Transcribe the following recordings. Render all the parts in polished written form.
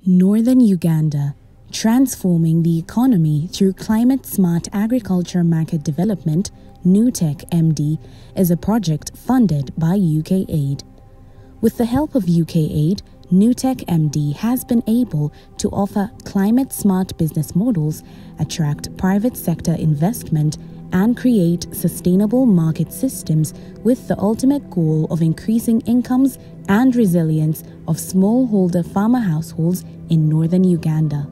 Northern Uganda, transforming the economy through climate-smart agriculture market development, NU-TEC MD, is a project funded by UK-Aid. With the help of UK-Aid, NU-TEC MD has been able to offer climate-smart business models, attract private sector investment, and create sustainable market systems with the ultimate goal of increasing incomes and resilience of smallholder farmer households in northern Uganda.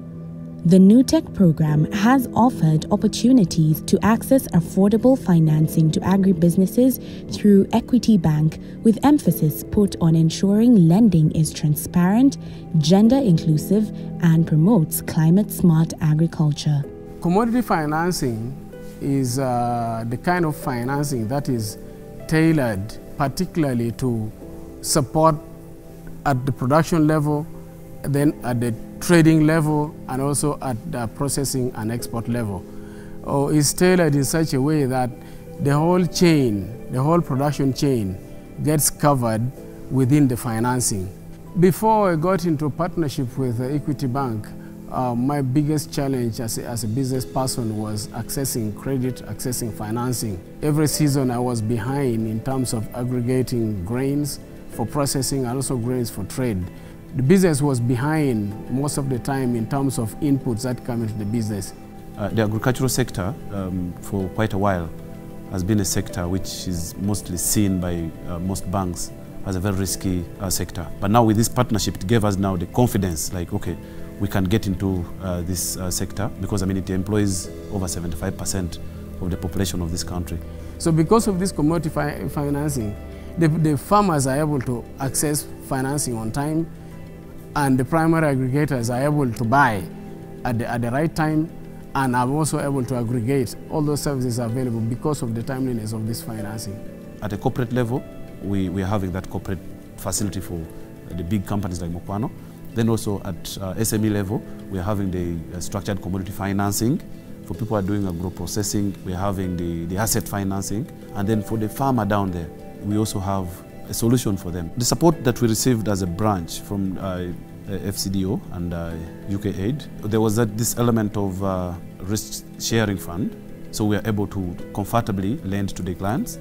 The NU-TEC program has offered opportunities to access affordable financing to agribusinesses through Equity Bank, with emphasis put on ensuring lending is transparent, gender inclusive, and promotes climate-smart agriculture. Commodity financing is the kind of financing that is tailored particularly to support at the production level, then at the trading level, and also at the processing and export level. It's tailored in such a way that the whole chain, the whole production chain gets covered within the financing. Before I got into partnership with Equity Bank, my biggest challenge as a business person was accessing credit, accessing financing. Every season I was behind in terms of aggregating grains for processing and also grains for trade. The business was behind most of the time in terms of inputs that come into the business. The agricultural sector for quite a while has been a sector which is mostly seen by most banks as a very risky sector. But now with this partnership, it gave us now the confidence, like, okay, we can get into this sector because, I mean, it employs over 75% of the population of this country. So because of this commodity financing, the farmers are able to access financing on time, and the primary aggregators are able to buy at the right time, and are also able to aggregate. All those services are available because of the timeliness of this financing. At a corporate level, we are having that corporate facility for the big companies like Mokwano. Then also at SME level, we are having the structured commodity financing. For people who are doing agro-processing, we are having the asset financing. And then for the farmer down there, we also have a solution for them. The support that we received as a branch from FCDO and UK-Aid, there was this element of risk-sharing fund. So we are able to comfortably lend to the clients.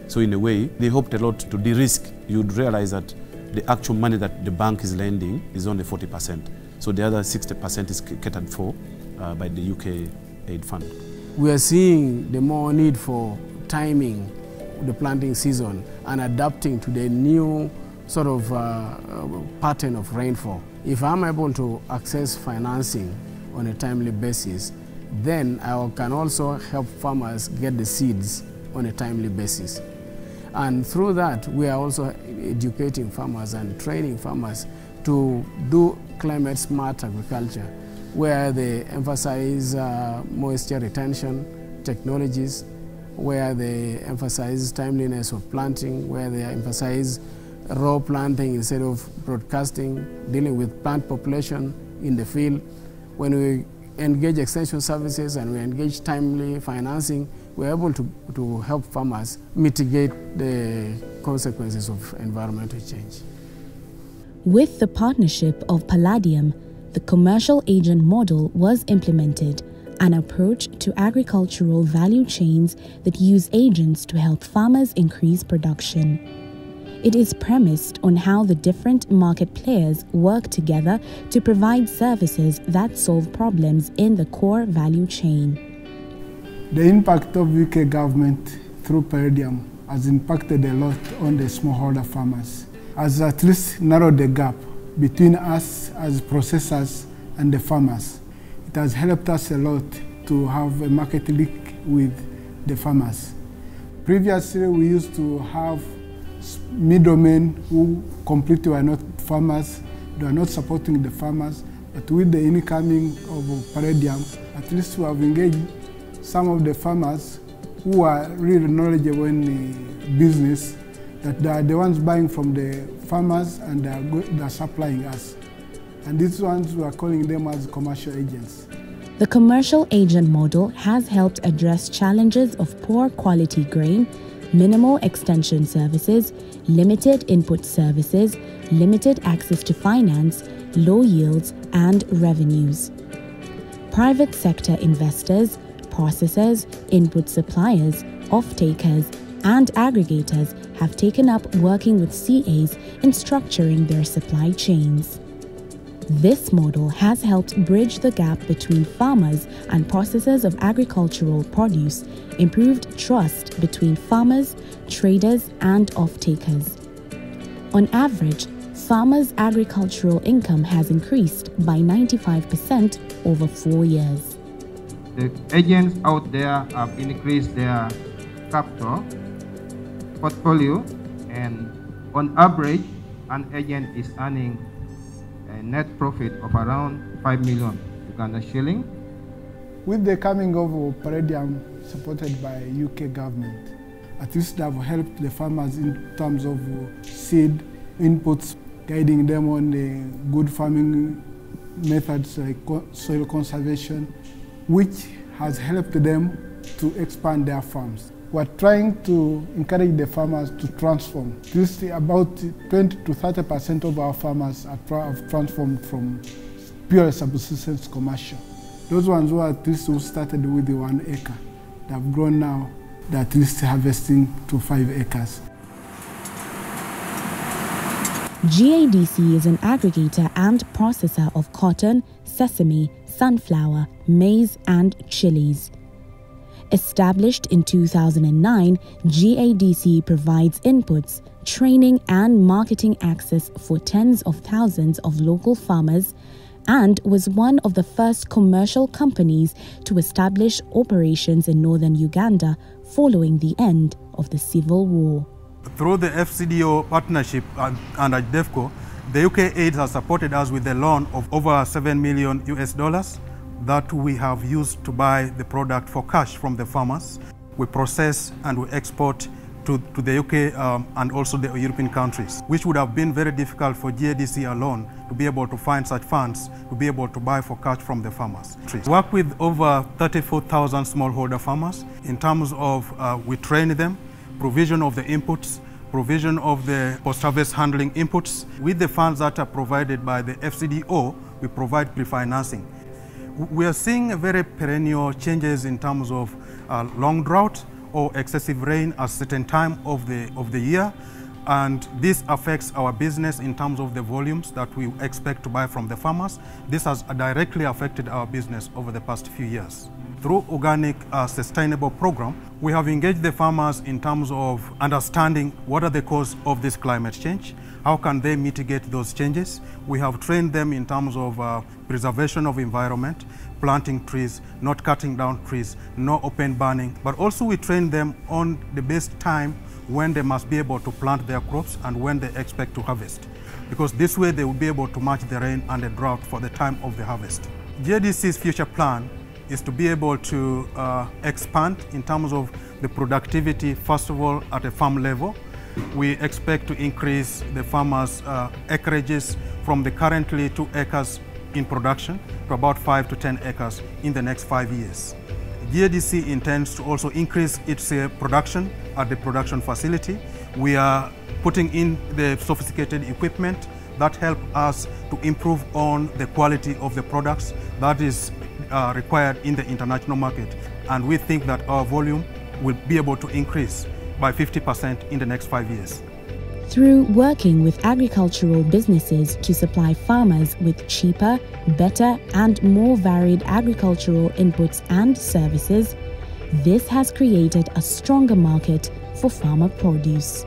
So in a way, they helped a lot to de-risk. You'd realize that the actual money that the bank is lending is only 40%. So the other 60% is catered for by the UK-Aid fund. We are seeing the more need for timing the planting season and adapting to the new sort of pattern of rainfall. If I'm able to access financing on a timely basis, then I can also help farmers get the seeds on a timely basis. And through that, we are also educating farmers and training farmers to do climate-smart agriculture, where they emphasize moisture retention technologies, where they emphasize timeliness of planting, where they emphasize raw planting instead of broadcasting, dealing with plant population in the field. When we engage extension services and we engage timely financing, we're able to help farmers mitigate the consequences of environmental change. With the partnership of Palladium, the commercial agent model was implemented, an approach to agricultural value chains that use agents to help farmers increase production. It is premised on how the different market players work together to provide services that solve problems in the core value chain. The impact of UK government through Palladium has impacted a lot on the smallholder farmers, has at least narrowed the gap between us as processors and the farmers. It has helped us a lot to have a market link with the farmers. Previously, we used to have middlemen who completely were not farmers, they were not supporting the farmers, but with the incoming of Palladium, at least we have engaged some of the farmers who are really knowledgeable in business, that they are the ones buying from the farmers and they are supplying us. And these ones, we are calling them as commercial agents. The commercial agent model has helped address challenges of poor quality grain, minimal extension services, limited input services, limited access to finance, low yields, and revenues. Private sector investors, processors, input suppliers, off-takers, and aggregators have taken up working with CAs in structuring their supply chains. This model has helped bridge the gap between farmers and processors of agricultural produce, improved trust between farmers, traders, and off-takers. On average, farmers' agricultural income has increased by 95% over 4 years. The agents out there have increased their capital portfolio, and on average, an agent is earning a net profit of around 5 million Uganda shilling. With the coming of Palladium supported by UK government, at least they have helped the farmers in terms of seed, inputs, guiding them on the good farming methods like soil conservation, which has helped them to expand their farms. We're trying to encourage the farmers to transform. This about 20 to 30% of our farmers have transformed from pure subsistence commercial. Those ones who at least who started with the 1 acre, they have grown now, they're at least harvesting to 5 acres. GADC is an aggregator and processor of cotton, sesame, sunflower, maize, and chilies. Established in 2009, GADC provides inputs, training, and marketing access for tens of thousands of local farmers and was one of the first commercial companies to establish operations in Northern Uganda following the end of the Civil War. Through the FCDO partnership and DEFCO, the UK aid has supported us with a loan of over $7 million that we have used to buy the product for cash from the farmers. We process and we export to the UK and also the European countries, which would have been very difficult for GADC alone to be able to find such funds to be able to buy for cash from the farmers. We work with over 34,000 smallholder farmers in terms of we train them, provision of the inputs, provision of the post-harvest handling inputs. With the funds that are provided by the FCDO, we provide pre-financing. We are seeing a very perennial changes in terms of long drought or excessive rain at a certain time of the year, and this affects our business in terms of the volumes that we expect to buy from the farmers. This has directly affected our business over the past few years. Through Organic Sustainable Program, we have engaged the farmers in terms of understanding what are the causes of this climate change, how can they mitigate those changes. We have trained them in terms of preservation of environment, planting trees, not cutting down trees, no open burning, but also we train them on the best time when they must be able to plant their crops and when they expect to harvest, because this way they will be able to match the rain and the drought for the time of the harvest. GADC's future plan is to be able to expand in terms of the productivity, first of all, at a farm level. We expect to increase the farmers' acreages from the currently 2 acres in production to about 5 to 10 acres in the next 5 years. GADC intends to also increase its production at the production facility. We are putting in the sophisticated equipment that help us to improve on the quality of the products that is required in the international market. And we think that our volume will be able to increase by 50% in the next 5 years. Through working with agricultural businesses to supply farmers with cheaper, better, and more varied agricultural inputs and services, this has created a stronger market for farmer produce.